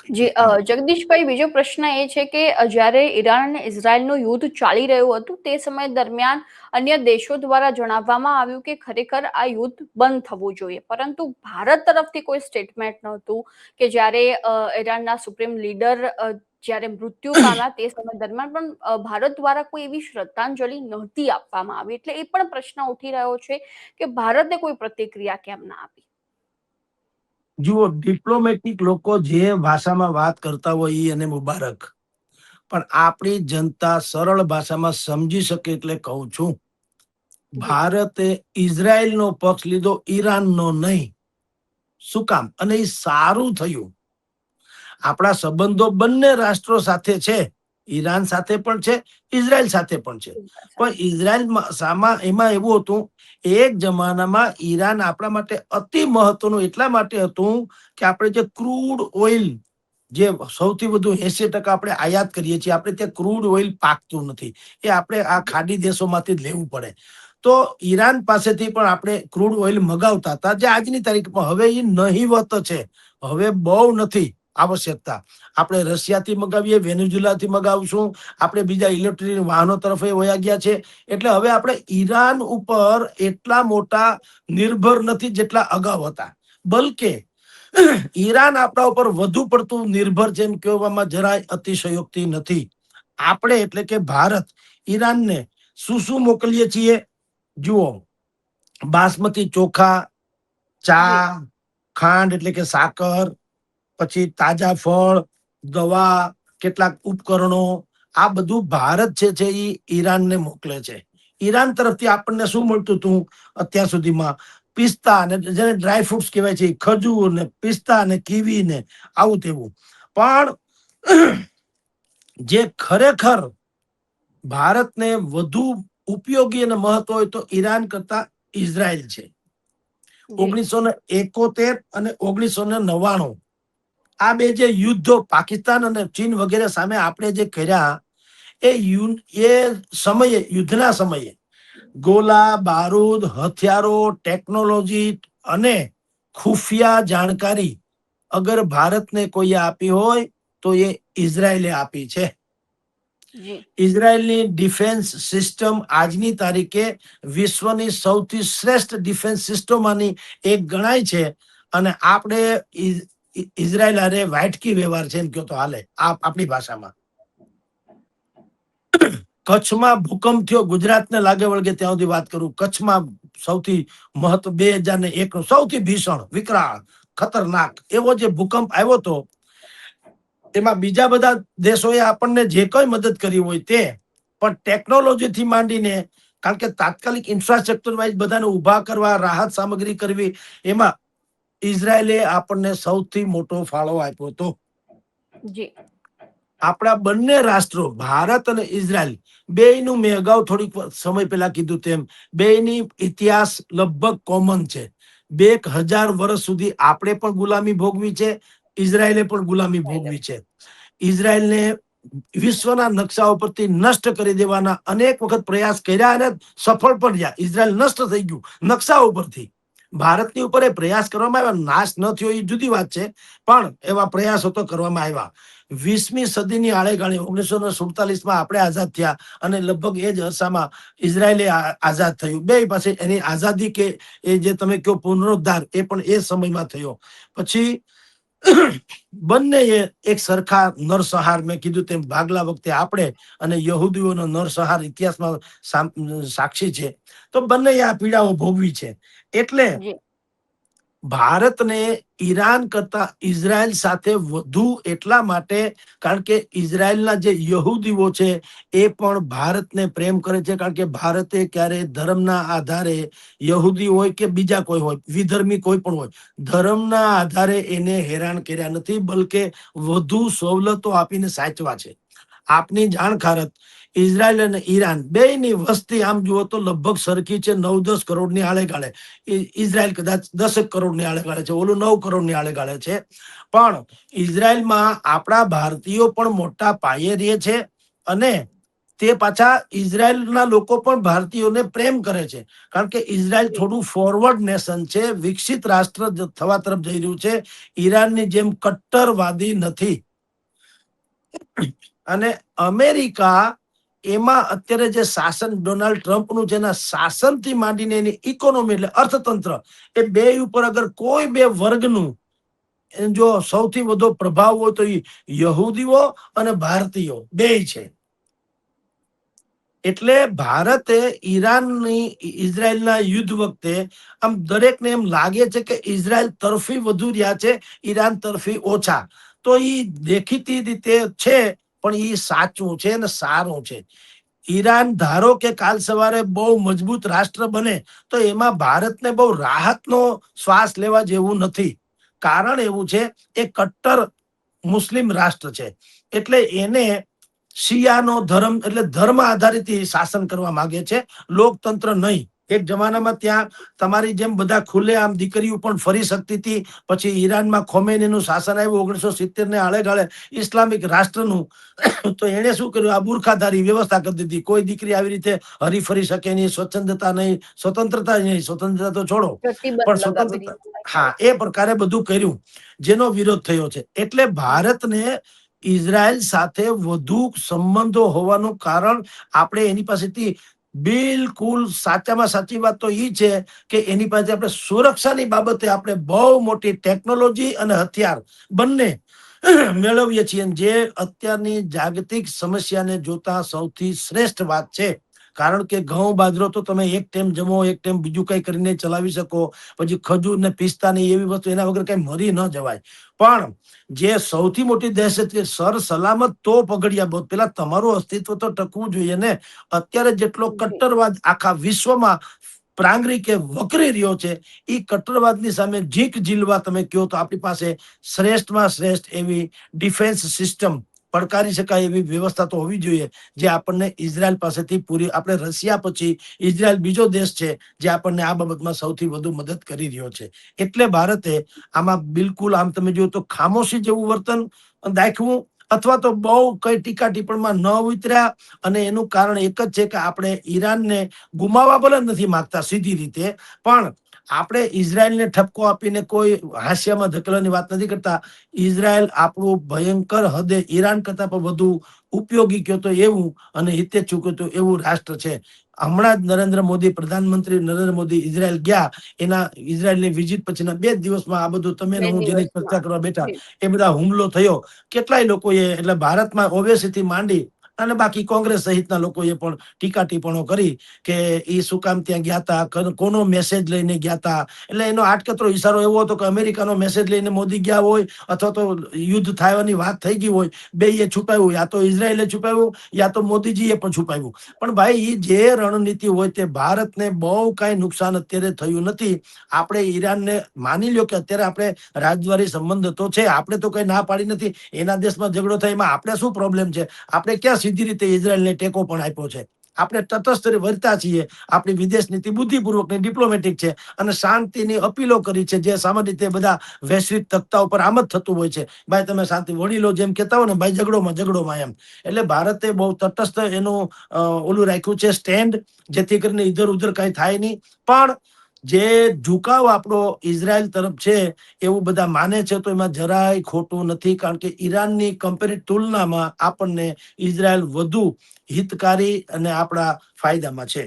જી જગદીશભાઈ, બીજો પ્રશ્ન એ છે કે જ્યારે ઈરાન અને ઇઝરાયલનું યુદ્ધ ચાલી રહ્યું હતું તે સમય દરમિયાન અન્ય દેશો દ્વારા જણાવવામાં આવ્યું કે ખરેખર આ યુદ્ધ બંધ થવું જોઈએ, પરંતુ ભારત તરફથી કોઈ સ્ટેટમેન્ટ નહોતું કે જ્યારે ઈરાનના સુપ્રીમ લીડર જ્યારે મૃત્યુ પામ્યા તે સમય દરમિયાન પણ ભારત દ્વારા કોઈ એવી શ્રદ્ધાંજલિ નહોતી આપવામાં આવી. એટલે એ પણ પ્રશ્ન ઉઠી રહ્યો છે કે ભારતે કોઈ પ્રતિક્રિયા કેમ ના આપી. જુઓ, ડિપ્લોમેટિક લોકો જે ભાષામાં વાત કરતા હોય એ અને મુબારક, પણ આપણી જનતા સરળ ભાષામાં સમજી શકે એટલે કહું છું, ભારતે ઇઝરાયલનો પક્ષ લીધો, ઈરાનનો નહીં. શું કામ? અને એ સારું થયું. આપણા સંબંધો બંને રાષ્ટ્રો સાથે છે, ઈરાન સાથે પણ છે, ઇઝરાયલ સાથે પણ છે. પણ ઇઝરાયલ એમાં એવું હતું, એક જમાનામાં ઈરાન આપણા માટે અતિ મહત્વનું એટલા માટે હતું કે આપણે જે ક્રૂડ ઓઇલ, જે સૌથી વધુ 80% આપણે આયાત કરીએ છીએ, આપણે ત્યાં ક્રૂડ ઓઇલ પાકતું નથી, એ આપણે આ ખાડી દેશોમાંથી જ લેવું પડે. તો ઈરાન પાસેથી પણ આપણે ક્રૂડ ઓઇલ મગાવતા હતા, જે આજની તારીખમાં હવે એ નહીવત છે, હવે બહુ નથી આવશ્યકતા. આપણે રશિયાથી મગાવીએ, વેનેઝુલાથી મગાવશું, આપણે બીજા ઇલેક્ટ્રિક વાહનો તરફ વયા ગયા છે. એટલે હવે આપણે ઈરાન ઉપર એટલા મોટા નિર્ભર નથી જેટલા અગાઉ હતા. બલકે ઈરાન આપણા ઉપર વધુ પડતું નિર્ભર છે એમ કહેવામાં જરાય અતિશયોક્તિ નથી. આપણે એટલે કે ભારત ઈરાનને શું શું મોકલીએ છીએ? જુઓ, બાસમતી ચોખા, ચા, ખાંડ એટલે કે સાકર, પછી તાજા ફળ, દવા, કેટલાક ઉપકરણો, આ બધું ભારત છે એ ઈરાનને મોકલે છે. ઈરાન તરફથી આપણને શું મળતું હતું અત્યાર સુધીમાં? પિસ્તા અને જેને ડ્રાય ફ્રૂટ્સ કહેવાય છે, ખજૂર ને પિસ્તા ને કીવી ને આવું તેવું. પણ જે ખરેખર ભારતને વધુ ઉપયોગી અને મહત્વ હોય તો ઈરાન કરતા ઇઝરાયલ છે. 1971 અને 1999 આ બે જે યુદ્ધો પાકિસ્તાન અને ચીન વગેરે સામે આપણે જે કર્યા, એ સમયે, યુદ્ધના સમયે ગોલા બારૂદ, હથિયારો, ટેકનોલોજી અને ખુફિયા જાણકારી અગર ભારતને કોઈએ આપી હોય તો એ ઇઝરાયલે આપી છે. ઇઝરાયલની ડિફેન્સ સિસ્ટમ આજની તારીખે વિશ્વની સૌથી શ્રેષ્ઠ ડિફેન્સ સિસ્ટમોમાંની એક ગણાય છે. અને આપણે ઇઝરાયલ અરે વાટકી વ્યવહાર છે એમ કહો તો હાલે આપણી ભાષામાં. કચ્છમાં ભૂકંપ થયો, ગુજરાતને લાગે વળગે ત્યાં સુધી વાત કરું, કચ્છમાં સૌથી મહત્વ 2001 સૌથી ભીષણ, વિકરાળ, ખતરનાક એવો જે ભૂકંપ આવ્યો હતો, એમાં બીજા બધા દેશોએ આપણને જે કઈ મદદ કરી હોય તે, પણ ટેકનોલોજીથી માંડીને, કારણ કે તાત્કાલિક ઇન્ફ્રાસ્ટ્રક્ચર વાઇઝ બધાને ઉભા કરવા, રાહત સામગ્રી કરવી, એમાં ઇઝરાયલે આપણને સૌથી મોટો ફાળો આપ્યો હતો. આપણા બંને રાષ્ટ્રો ભારત અને ઇઝરાયલ બેયનું મેં અગાઉ થોડીક સમય પહેલા કીધું તેમ બેયની ઇતિહાસ લગભગ કોમન છે. 2000 વર્ષ સુધી આપણે પણ ગુલામી ભોગવી છે, ઇઝરાયલે પણ ગુલામી ભોગવી છે. ઇઝરાયલને વિશ્વના નકશા ઉપરથી નષ્ટ કરી દેવાના અનેક વખત પ્રયાસ કર્યા અને સફળ પણ રહ્યા. ઇઝરાયલ નષ્ટ થઈ ગયું નકશા ઉપરથી. ભારતની ઉપર એ પ્રયાસ કરવામાં આવ્યા, નાશ ન થયો એ જુદી વાત છે, પણ એવા પ્રયાસો તો કરવામાં આવ્યા. 20મી સદીની આળેગાળે 1947માં આપણે આઝાદ થયા અને લગભગ એ જ અરસામાં ઇઝરાયલે આઝાદ થયું. બે પાસે એની આઝાદી કે એ જે તમે કહો પુનરુદ્ધાર એ પણ એ સમયમાં થયો. પછી બંને એક સરખા નરસંહાર, મેં કીધું તેમ ભાગલા વખતે આપણે અને યહૂદીઓનો નરસંહાર ઇતિહાસમાં સાક્ષી છે. તો બંને આ પીડાઓ ભોગવી છે. એટલે ભારતને ઈરાન કરતા ઇઝરાયલ સાથે વધુ એટલા માટે, કારણ કે ઇઝરાયલના જે યહૂદીઓ છે એ પણ ભારતને પ્રેમ કરે છે, કારણ કે ભારતે ક્યારે ધર્મના આધારે, યહૂદી હોય કે બીજા કોઈ હોય, વિધર્મી કોઈ પણ હોય, ધર્મના આધારે એને હેરાન કર્યા નથી, બલકે વધુ સવલતો આપીને સાચવા છે. આપની જાણખારત, ઇઝરાયલ અને ઈરાન બેયની વસ્તી આમ જુઓ તો લગભગ સરખી છે, 9-10 કરોડની આળેગાળે. ઇઝરાયલ કદાચ 10 કરોડની આળેગાળે છે, ઓલું 9 કરોડની આળેગાળે છે. પણ ઇઝરાયલમાં આપણા ભારતીયો પણ મોટા પાયે રહે છે અને તે પાછા ઇઝરાયલના લોકો પણ ભારતીયોને પ્રેમ કરે છે, કારણ કે ઇઝરાયલ થોડું ફોરવર્ડ નેશન છે, વિકસિત રાષ્ટ્ર થવા તરફ જઈ રહ્યું છે, ઈરાનની જેમ કટ્ટરવાદી નથી. અને અમેરિકા એમાં અત્યારે જે શાસન ડોનાલ્ડ ટ્રમ્પનું છે, એના શાસનથી માંડીને એની ઇકોનોમી એટલે અર્થતંત્ર, એ બે ઉપર અગર કોઈ બે વર્ગનું જો સૌથી વધુ પ્રભાવ હોય તો એ યહૂદીઓ અને ભારતીયો બે છે. એટલે ભારતે ઈરાનની ઇઝરાયલના યુદ્ધ વખતે આમ દરેકને એમ લાગે છે કે ઇઝરાયલ તરફી વધુ રહ્યા છે, ઈરાન તરફી ઓછા. તો એ દેખીતી રીતે છે, પણ એ સાચું છે અને સારું છે. ઈરાન ધારો કે કાલ સવારે બહુ મજબૂત રાષ્ટ્ર બને તો એમાં ભારતને બહુ રાહતનો શ્વાસ લેવા જેવું નથી. કારણ એવું છે, એ કટ્ટર મુસ્લિમ રાષ્ટ્ર છે, એટલે એને શિયાનો ધર્મ એટલે ધર્મ આધારિત શાસન કરવા માંગે છે, લોકતંત્ર નહીં. એક જમાનામાં ત્યાં તમારી જેમ બધા ખુલ્લે આમ દીકરીઓ પણ ફરી શકતી હતી. પછી ઈરાનમાં ખોમેનીનું શાસન આવ્યું 1970 ને આળેગાળે ઇસ્લામિક રાષ્ટ્રનું. તો એને શું કર્યું, આ બુરખાધારી વ્યવસ્થા કરી દીધી. કોઈ દીકરી આવી રીતે હરી ફરી શકે નહીં, સ્વતંત્રતા નહીં, સ્વતંત્રતા તો છોડો, પ્રતિબંધ પણ લગાવી સ્વતંત્રતા, દીધો. હા, એ પ્રકારે બધું કર્યું, જેનો વિરોધ થયો છે. એટલે ભારતને ઇઝરાયલ સાથે વધુ સંબંધો હોવાનું કારણ આપણે એની પાસેથી બિલકુલ સાચામાં સાચી વાત તો એ છે કે એની પાસે આપણે સુરક્ષાની બાબતે આપણે બહુ મોટી ટેકનોલોજી અને હથિયાર બંને મેળવીએ છીએ, જે અત્યારની જાગતિક સમસ્યાને જોતા સૌથી શ્રેષ્ઠ વાત છે. કારણ કે ઘઉં બાજરો તો તમે એક ટાઈમ જમો, એક ટાઈમ બીજું કઈ કરીને ચલાવી શકો. પછી ખજૂર ને પિસ્તા ની એવી વસ્તુ, એના વગર કઈ મરી ન જવાય. પણ જે સૌથી મોટી દહેશત છે, સર સલામત તો પગડિયા બોધ, પેલા તમારું અસ્તિત્વ તો ટકવું જોઈએ ને. અત્યારે જેટલો કટ્ટરવાદ આખા વિશ્વમાં પ્રાંગરી કે વકરી રહ્યો છે, એ કટ્ટરવાદની સામે ઝીંક ઝીલવા તમે કહો તો આપણી પાસે શ્રેષ્ઠમાં શ્રેષ્ઠ એવી ડિફેન્સ સિસ્ટમ, પડકારી શકાય એવી વ્યવસ્થા તો હોવી જોઈએ, જે આપણને ઇઝરાયલ પાસેથી પૂરી, આપણે રશિયા પછી ઇઝરાયલ બીજો દેશ છે જે આપણને આ બાબતમાં સૌથી વધુ મદદ કરી રહ્યો છે. એટલે ભારતે આમાં બિલકુલ આમ તમે જુઓ તો ખામોશી જેવું વર્તન દાખવું, અથવા તો બહુ કઈ ટીકા ટિપ્પણમાં ન ઉતર્યા. અને એનું કારણ એક જ છે કે આપણે ઈરાનને ગુમાવવા ભલે નથી માંગતા સીધી રીતે, પણ આપણે ઇઝરાયલને ઠપકો આપીને કોઈ હાસ્યમાં ધકેલવાની વાત નથી કરતા. ઇઝરાયલ આપણું ભયંકર હદે ઈરાન કરતા પણ વધુ ઉપયોગી કયો તો એવું અને હિતેચ્છુ કયો તો એવું રાષ્ટ્ર છે. હમણાં જ નરેન્દ્ર મોદી, પ્રધાનમંત્રી નરેન્દ્ર મોદી ઇઝરાયલ ગયા, એના ઇઝરાયલની વિઝિટ પછીના 2 દિવસમાં આ બધું તમે ને બે હું જેની ચર્ચા દિવસમાં કરવા બેઠા, જી. એ બધા હુમલો થયો. કેટલાય લોકોએ, એટલે ભારતમાં ઓવેસીથી માંડી અને બાકી કોંગ્રેસ સહિતના લોકોએ પણ ટીકા ટિપ્પણો કરી કે એ શું કામ ત્યાં ગયા હતા, કોનો મેસેજ લઈને ગયા હતા. એટલે એનો આટકતરો ઈશારો એવો હતો કે અમેરિકાનો મેસેજ લઈને મોદી ગયા હોય, અથવા તો યુદ્ધ થવાની વાત થઈ ગઈ હોય, બે એ છુપાવ્યું, યા તો ઇઝરાયલે છુપાવ્યું, યા તો મોદીજીએ પણ છુપાવ્યું. પણ ભાઈ, એ જે રણનીતિ હોય તે ભારતને બહુ કાંઈ નુકસાન અત્યારે થયું નથી. આપણે ઈરાનને માની લ્યો કે અત્યારે આપણે રાજદ્વારી સંબંધ તો છે, આપણે તો કઈ ના પાડી નથી. એના દેશમાં ઝઘડો થાય એમાં આપણે શું પ્રોબ્લેમ છે? આપણે ક્યાં સીધી રીતે ઇઝરાયલને ટેકો પણ આપ્યો છે? આપણે તટસ્થ વર્તા છીએ. આપણી વિદેશ નીતિ બુદ્ધિપૂર્વકની, ડિપ્લોમેટિક છે, અને શાંતિની અપીલો કરી છે, જે સામાન્ય રીતે બધા વૈશ્વિક તખ્તા ઉપર આમ જ થતું હોય છે. ભાઈ તમે શાંતિ વડીલો જેમ કહેતા હોય ને, ભાઈ ઝઘડોમાં એમ. એટલે ભારતે બહુ તટસ્થ એનું ઓલું રાખ્યું છે સ્ટેન્ડ, જેથી કરીને ઇધર ઉધર કઈ થાય નહીં. પણ જે ઝુકાવ આપણો ઇઝરાયલ તરફ છે એવું બધા માને છે, તો એમાં જરાય ખોટું નથી. કારણ કે ઈરાનની કમ્પેરિટ તુલનામાં આપણને ઇઝરાયલ વધુ હિતકારી અને આપણા ફાયદામાં છે.